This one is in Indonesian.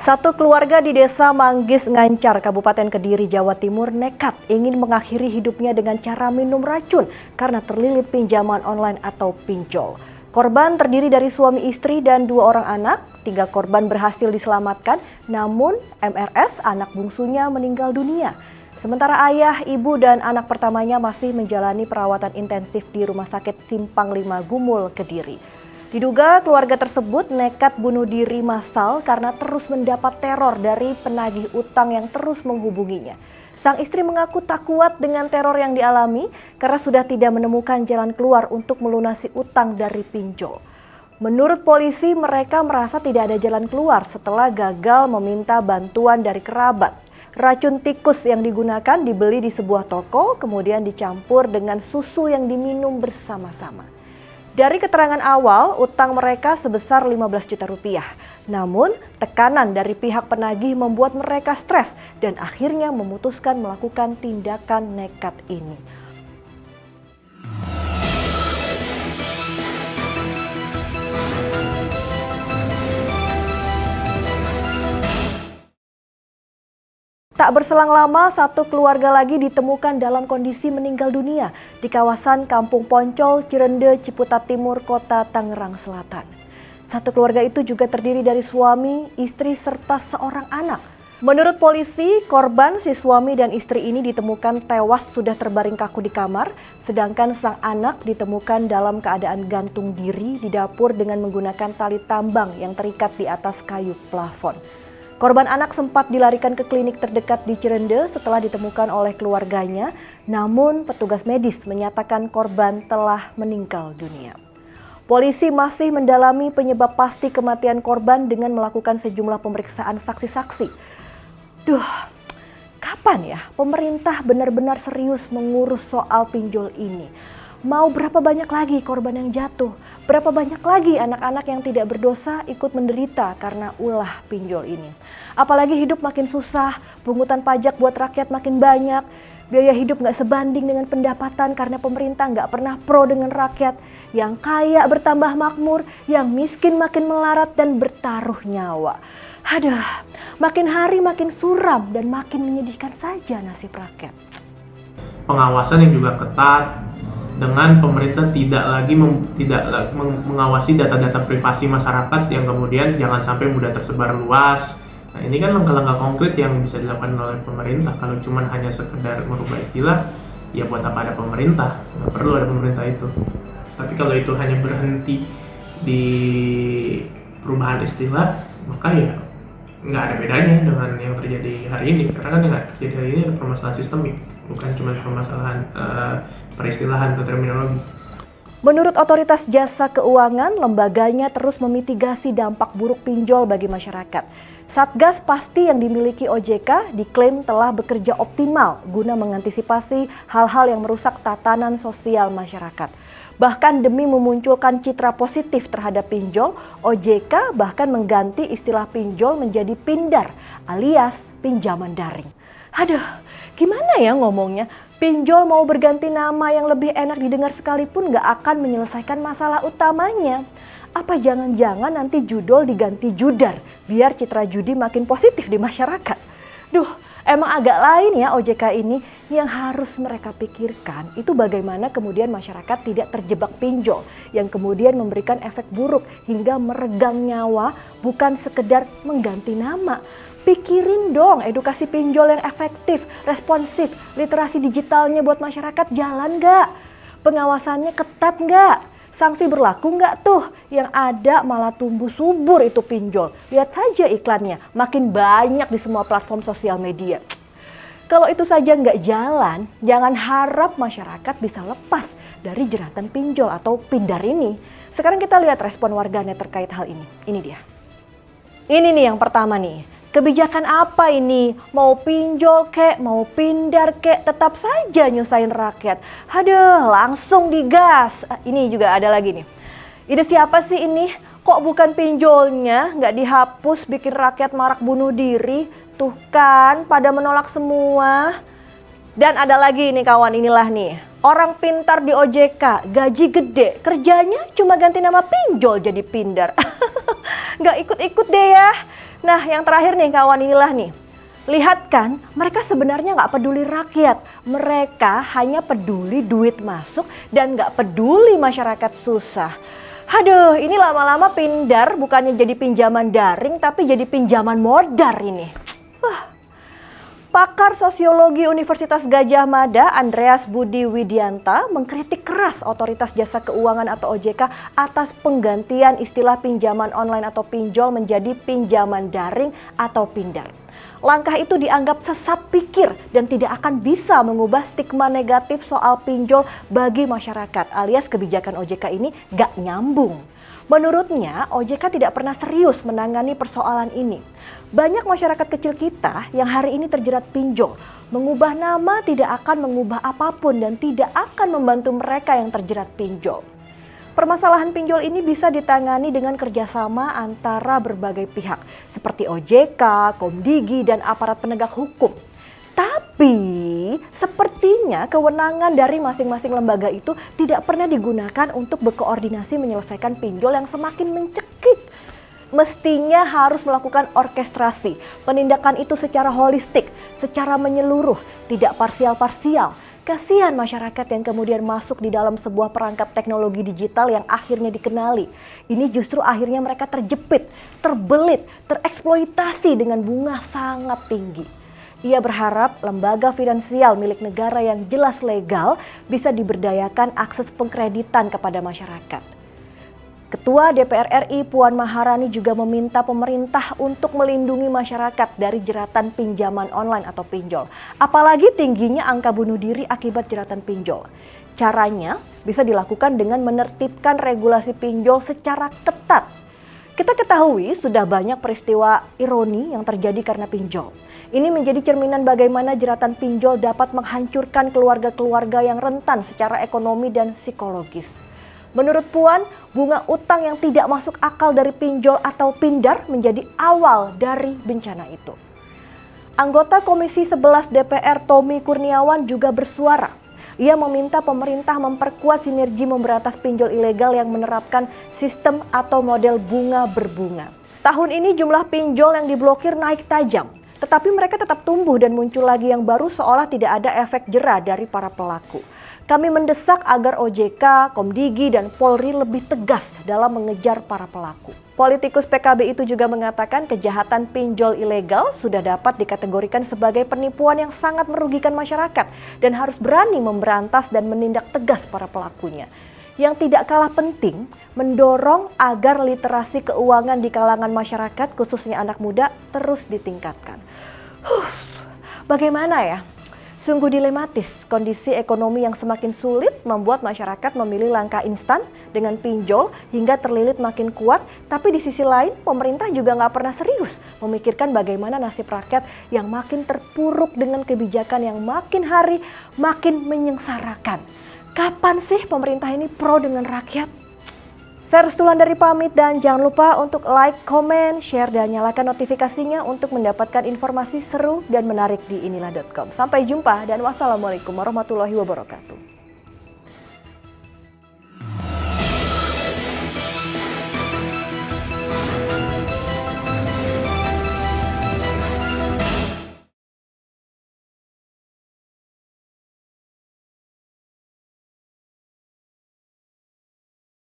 Satu keluarga di Desa Manggis, Ngancar, Kabupaten Kediri, Jawa Timur nekat ingin mengakhiri hidupnya dengan cara minum racun karena terlilit pinjaman online atau pinjol. Korban terdiri dari suami istri dan 2 orang anak. 3 korban berhasil diselamatkan, namun MRS, anak bungsunya, meninggal dunia. Sementara ayah, ibu, dan anak pertamanya masih menjalani perawatan intensif di Rumah Sakit Simpang 5 Gumul, Kediri. Diduga keluarga tersebut nekat bunuh diri massal karena terus mendapat teror dari penagih utang yang terus menghubunginya. Sang istri mengaku tak kuat dengan teror yang dialami karena sudah tidak menemukan jalan keluar untuk melunasi utang dari pinjol. Menurut polisi, mereka merasa tidak ada jalan keluar setelah gagal meminta bantuan dari kerabat. Racun tikus yang digunakan dibeli di sebuah toko, kemudian dicampur dengan susu yang diminum bersama-sama. Dari keterangan awal, utang mereka sebesar 15 juta rupiah. Namun, tekanan dari pihak penagih membuat mereka stres dan akhirnya memutuskan melakukan tindakan nekat ini. Tak berselang lama, satu keluarga lagi ditemukan dalam kondisi meninggal dunia di kawasan Kampung Poncol, Cirende, Ciputat Timur, Kota Tangerang Selatan. Satu keluarga itu juga terdiri dari suami, istri, serta seorang anak. Menurut polisi, korban si suami dan istri ini ditemukan tewas sudah terbaring kaku di kamar, sedangkan sang anak ditemukan dalam keadaan gantung diri di dapur dengan menggunakan tali tambang yang terikat di atas kayu plafon. Korban anak sempat dilarikan ke klinik terdekat di Cirende setelah ditemukan oleh keluarganya, namun petugas medis menyatakan korban telah meninggal dunia. Polisi masih mendalami penyebab pasti kematian korban dengan melakukan sejumlah pemeriksaan saksi-saksi. Kapan ya pemerintah benar-benar serius mengurus soal pinjol ini? Mau berapa banyak lagi korban yang jatuh? Berapa banyak lagi anak-anak yang tidak berdosa ikut menderita karena ulah pinjol ini? Apalagi hidup makin susah, pungutan pajak buat rakyat makin banyak, biaya hidup nggak sebanding dengan pendapatan karena pemerintah nggak pernah pro dengan rakyat. Yang kaya bertambah makmur, yang miskin makin melarat dan bertaruh nyawa. Aduh, makin hari makin suram dan makin menyedihkan saja nasib rakyat. Pengawasan yang juga ketat, dengan pemerintah tidak lagi mengawasi data-data privasi masyarakat yang kemudian jangan sampai mudah tersebar luas. Nah, ini kan langkah-langkah konkret yang bisa dilakukan oleh pemerintah. Kalau cuma hanya sekedar merubah istilah, ya buat apa ada pemerintah? Nggak perlu ada pemerintah itu. Tapi kalau itu hanya berhenti di perubahan istilah, maka ya nggak ada bedanya dengan yang terjadi hari ini. Karena kan yang terjadi hari ini ada permasalahan sistemik, bukan cuma permasalahan peristilahan atau terminologi. Menurut Otoritas Jasa Keuangan, lembaganya terus memitigasi dampak buruk pinjol bagi masyarakat. Satgas Pasti yang dimiliki OJK diklaim telah bekerja optimal guna mengantisipasi hal-hal yang merusak tatanan sosial masyarakat. Bahkan demi memunculkan citra positif terhadap pinjol, OJK bahkan mengganti istilah pinjol menjadi pindar alias pinjaman daring. Aduh, gimana ya ngomongnya? Pinjol mau berganti nama yang lebih enak didengar sekalipun gak akan menyelesaikan masalah utamanya. Apa jangan-jangan nanti judol diganti judar biar citra judi makin positif di masyarakat? Emang agak lain ya OJK ini. Yang harus mereka pikirkan itu bagaimana kemudian masyarakat tidak terjebak pinjol yang kemudian memberikan efek buruk hingga meregang nyawa, bukan sekedar mengganti nama. Pikirin dong edukasi pinjol yang efektif, responsif, literasi digitalnya buat masyarakat jalan gak? Pengawasannya ketat gak? Sanksi berlaku nggak tuh? Yang ada malah tumbuh subur itu pinjol. Lihat saja iklannya, makin banyak di semua platform sosial media. Kalau itu saja nggak jalan, jangan harap masyarakat bisa lepas dari jeratan pinjol atau pindar ini. Sekarang kita lihat respon warganet terkait hal ini. Ini dia. Ini nih yang pertama nih. Kebijakan apa ini? Mau pinjol kek, mau pindar kek, tetap saja nyusahin rakyat. Aduh, langsung digas. Ini juga ada lagi nih. Ide siapa sih ini? Kok bukan pinjolnya? Nggak dihapus bikin rakyat marak bunuh diri? Tuh kan, pada menolak semua. Dan ada lagi nih kawan, inilah nih. Orang pintar di OJK, gaji gede, kerjanya cuma ganti nama pinjol jadi pindar. Nggak ikut-ikut deh ya. Nah, yang terakhir nih kawan, inilah nih. Lihat kan, mereka sebenarnya nggak peduli rakyat. Mereka hanya peduli duit masuk dan nggak peduli masyarakat susah. Aduh, ini lama-lama Pindar bukannya jadi pinjaman daring tapi jadi pinjaman modar ini. Pakar Sosiologi Universitas Gadjah Mada, Andreas Budi Widianta, mengkritik keras Otoritas Jasa Keuangan atau OJK atas penggantian istilah pinjaman online atau pinjol menjadi pinjaman daring atau Pindar. Langkah itu dianggap sesat pikir dan tidak akan bisa mengubah stigma negatif soal pinjol bagi masyarakat, alias kebijakan OJK ini gak nyambung. Menurutnya, OJK tidak pernah serius menangani persoalan ini. Banyak masyarakat kecil kita yang hari ini terjerat pinjol. Mengubah nama tidak akan mengubah apapun dan tidak akan membantu mereka yang terjerat pinjol. Permasalahan pinjol ini bisa ditangani dengan kerjasama antara berbagai pihak, seperti OJK, Komdigi, dan aparat penegak hukum. Tapi sepertinya kewenangan dari masing-masing lembaga itu tidak pernah digunakan untuk berkoordinasi menyelesaikan pinjol yang semakin mencekik. Mestinya harus melakukan orkestrasi, penindakan itu secara holistik, secara menyeluruh, tidak parsial-parsial. Kasihan masyarakat yang kemudian masuk di dalam sebuah perangkap teknologi digital yang akhirnya dikenali. Ini justru akhirnya mereka terjepit, terbelit, tereksploitasi dengan bunga sangat tinggi. Ia berharap lembaga finansial milik negara yang jelas legal bisa diberdayakan akses pengkreditan kepada masyarakat. Ketua DPR RI Puan Maharani juga meminta pemerintah untuk melindungi masyarakat dari jeratan pinjaman online atau pinjol. Apalagi tingginya angka bunuh diri akibat jeratan pinjol. Caranya bisa dilakukan dengan menertibkan regulasi pinjol secara ketat. Kita ketahui sudah banyak peristiwa ironi yang terjadi karena pinjol. Ini menjadi cerminan bagaimana jeratan pinjol dapat menghancurkan keluarga-keluarga yang rentan secara ekonomi dan psikologis. Menurut Puan, bunga utang yang tidak masuk akal dari pinjol atau Pindar menjadi awal dari bencana itu. Anggota Komisi 11 DPR Tommy Kurniawan juga bersuara. Ia meminta pemerintah memperkuat sinergi memberantas pinjol ilegal yang menerapkan sistem atau model bunga berbunga. Tahun ini jumlah pinjol yang diblokir naik tajam, tetapi mereka tetap tumbuh dan muncul lagi yang baru seolah tidak ada efek jera dari para pelaku. Kami mendesak agar OJK, Komdigi, dan Polri lebih tegas dalam mengejar para pelaku. Politikus PKB itu juga mengatakan kejahatan pinjol ilegal sudah dapat dikategorikan sebagai penipuan yang sangat merugikan masyarakat dan harus berani memberantas dan menindak tegas para pelakunya. Yang tidak kalah penting, mendorong agar literasi keuangan di kalangan masyarakat, khususnya anak muda, terus ditingkatkan. Bagaimana ya? Sungguh dilematis, kondisi ekonomi yang semakin sulit membuat masyarakat memilih langkah instan dengan pinjol hingga terlilit makin kuat. Tapi di sisi lain, pemerintah juga nggak pernah serius memikirkan bagaimana nasib rakyat yang makin terpuruk dengan kebijakan yang makin hari makin menyengsarakan. Kapan sih pemerintah ini pro dengan rakyat? Saya Restulan dari pamit dan jangan lupa untuk like, komen, share, dan nyalakan notifikasinya untuk mendapatkan informasi seru dan menarik di inilah.com. Sampai jumpa dan wassalamualaikum warahmatullahi wabarakatuh.